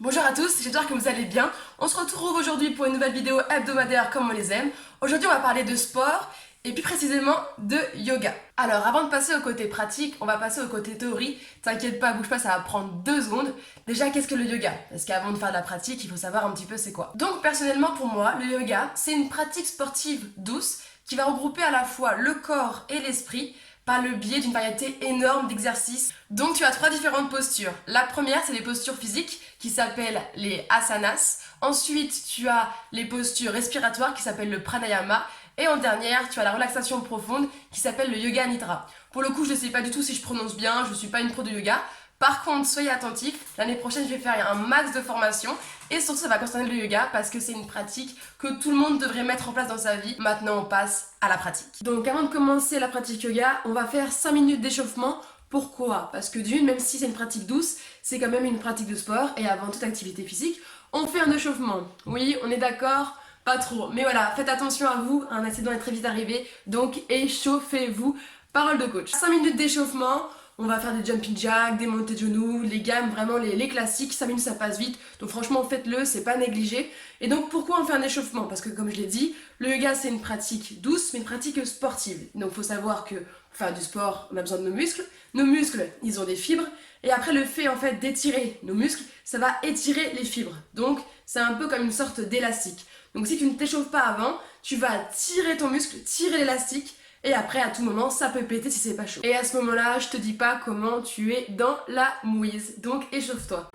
Bonjour à tous, j'espère que vous allez bien. On se retrouve aujourd'hui pour une nouvelle vidéo hebdomadaire comme on les aime. Aujourd'hui on va parler de sport et plus précisément de yoga. Alors avant de passer au côté pratique, on va passer au côté théorie. T'inquiète pas, bouge pas, ça va prendre 2 secondes. Déjà, qu'est-ce que le yoga? Parce qu'avant de faire de la pratique, il faut savoir un petit peu c'est quoi. Donc personnellement pour moi, le yoga, c'est une pratique sportive douce qui va regrouper à la fois le corps et l'esprit par le biais d'une variété énorme d'exercices. Donc tu as 3 différentes postures. La première, c'est les postures physiques qui s'appellent les asanas. Ensuite, tu as les postures respiratoires qui s'appellent le pranayama. Et en dernière, tu as la relaxation profonde qui s'appelle le yoga nidra. Pour le coup, je ne sais pas du tout si je prononce bien, je ne suis pas une pro de yoga. Par contre, soyez attentifs, l'année prochaine, je vais faire un max de formation et surtout, ça va concerner le yoga parce que c'est une pratique que tout le monde devrait mettre en place dans sa vie. Maintenant, on passe à la pratique. Donc, avant de commencer la pratique yoga, on va faire 5 minutes d'échauffement. Pourquoi? Parce que d'une, même si c'est une pratique douce, c'est quand même une pratique de sport et avant toute activité physique, on fait un échauffement. Oui, on est d'accord? Pas trop. Mais voilà, faites attention à vous, un accident est très vite arrivé, donc échauffez-vous. Parole de coach. 5 minutes d'échauffement. On va faire des jumping jacks, des montées de genoux, les gammes, vraiment les classiques. 5 minutes ça passe vite, donc franchement faites-le, c'est pas négligé. Et donc pourquoi on fait un échauffement? Parce que comme je l'ai dit, le yoga c'est une pratique douce, mais une pratique sportive. Donc faut savoir que pour faire du sport, on a besoin de nos muscles. Nos muscles, ils ont des fibres. Et après le fait en fait d'étirer nos muscles, ça va étirer les fibres. Donc c'est un peu comme une sorte d'élastique. Donc si tu ne t'échauffes pas avant, tu vas tirer ton muscle, tirer l'élastique. Et après, à tout moment, ça peut péter si c'est pas chaud. Et à ce moment-là, je te dis pas comment tu es dans la mouise. Donc échauffe-toi.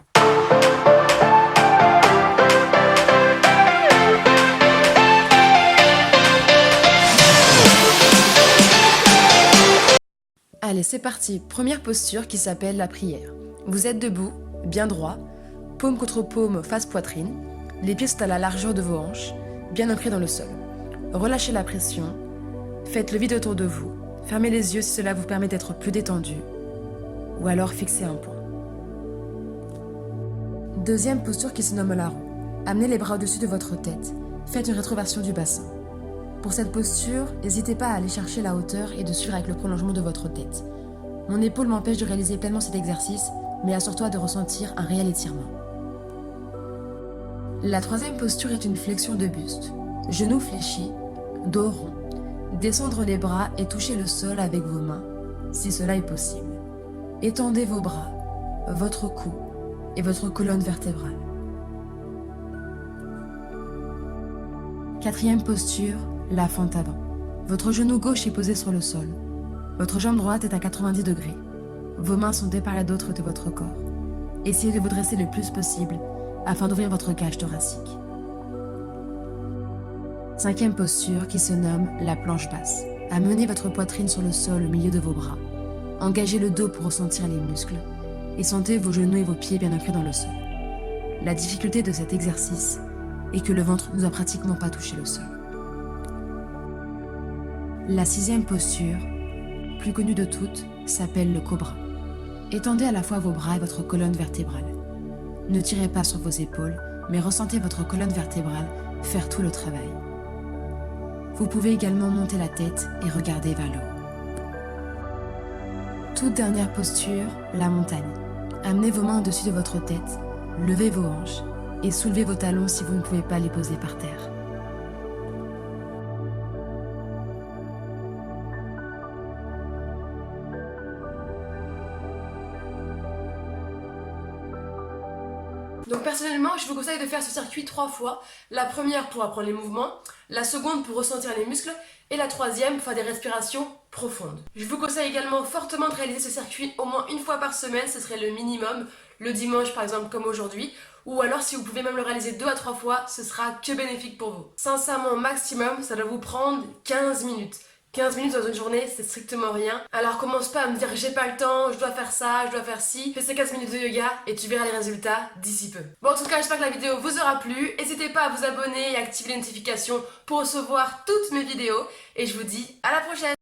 Allez, c'est parti. Première posture qui s'appelle la prière. Vous êtes debout, bien droit, paume contre paume, face poitrine. Les pieds sont à la largeur de vos hanches, bien ancrés dans le sol. Relâchez la pression. Faites le vide autour de vous. Fermez les yeux si cela vous permet d'être plus détendu. Ou alors fixez un point. Deuxième posture qui se nomme la roue. Amenez les bras au-dessus de votre tête. Faites une rétroversion du bassin. Pour cette posture, n'hésitez pas à aller chercher la hauteur et de suivre avec le prolongement de votre tête. Mon épaule m'empêche de réaliser pleinement cet exercice, mais assure-toi de ressentir un réel étirement. La troisième posture est une flexion de buste. Genoux fléchis, dos rond. Descendre les bras et toucher le sol avec vos mains, si cela est possible. Étendez vos bras, votre cou et votre colonne vertébrale. Quatrième posture, la fente avant. Votre genou gauche est posé sur le sol. Votre jambe droite est à 90 degrés. Vos mains sont de part et d'autre de votre corps. Essayez de vous dresser le plus possible afin d'ouvrir votre cage thoracique. Cinquième posture qui se nomme la planche basse. Amenez votre poitrine sur le sol au milieu de vos bras. Engagez le dos pour ressentir les muscles et sentez vos genoux et vos pieds bien ancrés dans le sol. La difficulté de cet exercice est que le ventre ne doit pratiquement pas toucher le sol. La sixième posture, plus connue de toutes, s'appelle le cobra. Étendez à la fois vos bras et votre colonne vertébrale. Ne tirez pas sur vos épaules, mais ressentez votre colonne vertébrale faire tout le travail. Vous pouvez également monter la tête et regarder vers le haut. Toute dernière posture, la montagne. Amenez vos mains au-dessus de votre tête, levez vos hanches et soulevez vos talons si vous ne pouvez pas les poser par terre. Donc personnellement, je vous conseille de faire ce circuit 3 fois. La première pour apprendre les mouvements, la seconde pour ressentir les muscles et la troisième pour faire des respirations profondes. Je vous conseille également fortement de réaliser ce circuit au moins une fois par semaine, ce serait le minimum, le dimanche par exemple comme aujourd'hui, ou alors si vous pouvez même le réaliser 2 à 3 fois, ce sera que bénéfique pour vous. Sincèrement, maximum, ça doit vous prendre 15 minutes. 15 minutes dans une journée, c'est strictement rien. Alors commence pas à me dire j'ai pas le temps, je dois faire ça, je dois faire ci. Fais ces 15 minutes de yoga et tu verras les résultats d'ici peu. Bon, en tout cas, j'espère que la vidéo vous aura plu. N'hésitez pas à vous abonner et à activer les notifications pour recevoir toutes mes vidéos. Et je vous dis à la prochaine!